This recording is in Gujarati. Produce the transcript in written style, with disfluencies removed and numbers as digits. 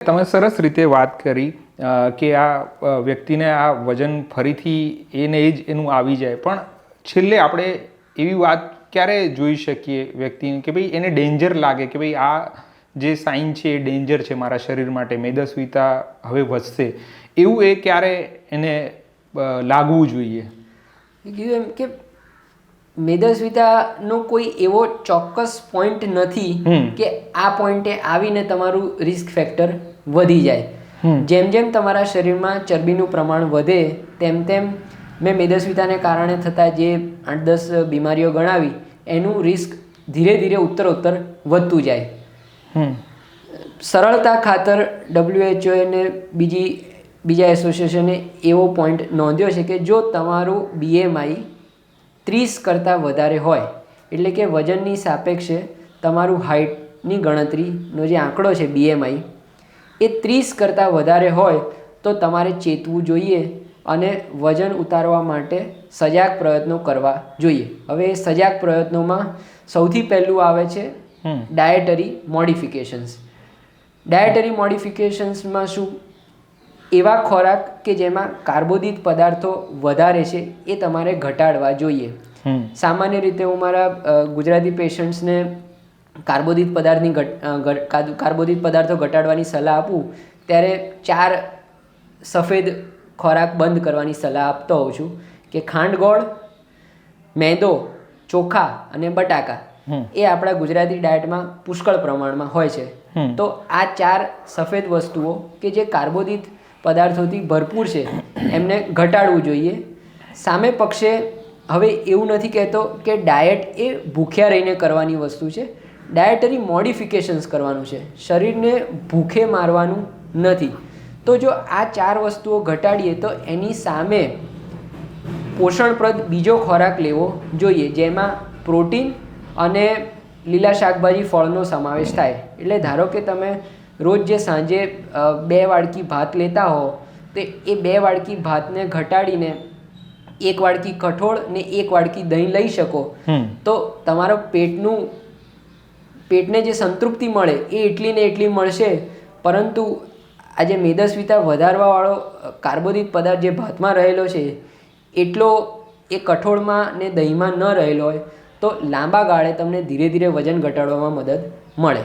તમે સરસ રીતે વાત કરી કે આ વ્યક્તિને આ વજન ફરીથી એને જ એનું આવી જાય, પણ છેલ્લે આપણે એવી વાત ક્યારે જોઈ શકીએ વ્યક્તિને કે ભાઈ એને ડેન્જર લાગે કે ભાઈ આ જે સાઇન છે એ ડેન્જર છે મારા શરીર માટે, મેદસ્વીતા હવે વધશે, એવું એ ક્યારે એને લાગવું જોઈએ? કીધું એમ કે મેદસ્વીતાનો કોઈ એવો ચોક્કસ પોઈન્ટ નથી કે આ પોઈન્ટે આવીને તમારું રિસ્ક ફેક્ટર વધી જાય. જેમ જેમ તમારા શરીરમાં ચરબીનું પ્રમાણ વધે તેમ તેમ મેં મેદસ્વીતાને કારણે થતા જે 8-10 બીમારીઓ ગણાવી એનું રિસ્ક ધીરે ધીરે ઉત્તરોત્તર વધતું જાય. સરળતા ખાતર WHO ને બીજા એસોસિએશને એવો પોઈન્ટ નોંધ્યો છે કે જો તમારું BMI 30 કરતાં વધારે હોય, એટલે કે વજનની સાપેક્ષે તમારું હાઇટની ગણતરીનો જે આંકડો છે BMI એ 30 કરતાં વધારે હોય તો તમારે ચેતવું જોઈએ અને વજન ઉતારવા માટે સજાગ પ્રયત્નો કરવા જોઈએ. હવે સજાગ પ્રયત્નોમાં સૌથી પહેલું આવે છે ડાયટરી મોડિફિકેશન્સ. ડાયટરી મોડિફિકેશન્સમાં શું? એવા ખોરાક કે જેમાં કાર્બોદિત પદાર્થો વધારે છે એ તમારે ઘટાડવા જોઈએ. સામાન્ય રીતે હું મારા ગુજરાતી પેશન્ટ્સને કાર્બોદિત પદાર્થો ઘટાડવાની સલાહ આપું ત્યારે 4 સફેદ ખોરાક બંધ કરવાની સલાહ આપતો હોઉં છું કે ખાંડ, ગોળ, મેદો, ચોખા અને બટાકા એ આપણા ગુજરાતી ડાયટમાં પુષ્કળ પ્રમાણમાં હોય છે. તો આ 4 સફેદ વસ્તુઓ કે જે કાર્બોદિત પદાર્થોથી ભરપૂર છે એમને ઘટાડવું જોઈએ. સામે પક્ષે હવે એવું નથી કહેતો કે ડાયટ એ ભૂખ્યા રહીને કરવાની વસ્તુ છે. ડાયટરી મોડિફિકેશન્સ કરવાનું છે, શરીરને ભૂખે મારવાનું નથી. તો જો આ 4 વસ્તુઓ ઘટાડીએ તો એની સામે પોષણપ્રદ બીજો ખોરાક લેવો જોઈએ જેમાં પ્રોટીન અને લીલા શાકભાજી, ફળનો સમાવેશ થાય. એટલે ધારો કે તમે રોજ જે સાંજે 2 વાડકી ભાત લેતા હો તો એ 2 વાડકી ભાતને ઘટાડીને 1 વાડકી કઠોળ ને 1 વાડકી દહીં લઈ શકો તો તમારો પેટને જે સંતૃપ્તિ મળે એ એટલી ને એટલી મળશે, પરંતુ આ જે મેદસ્વીતા વધારવાવાળો કાર્બોદિત પદાર્થ જે ભાતમાં રહેલો છે એટલો એ કઠોળમાં ને દહીંમાં ન રહેલો હોય તો લાંબા ગાળે તમને ધીરે ધીરે વજન ઘટાડવામાં મદદ મળે.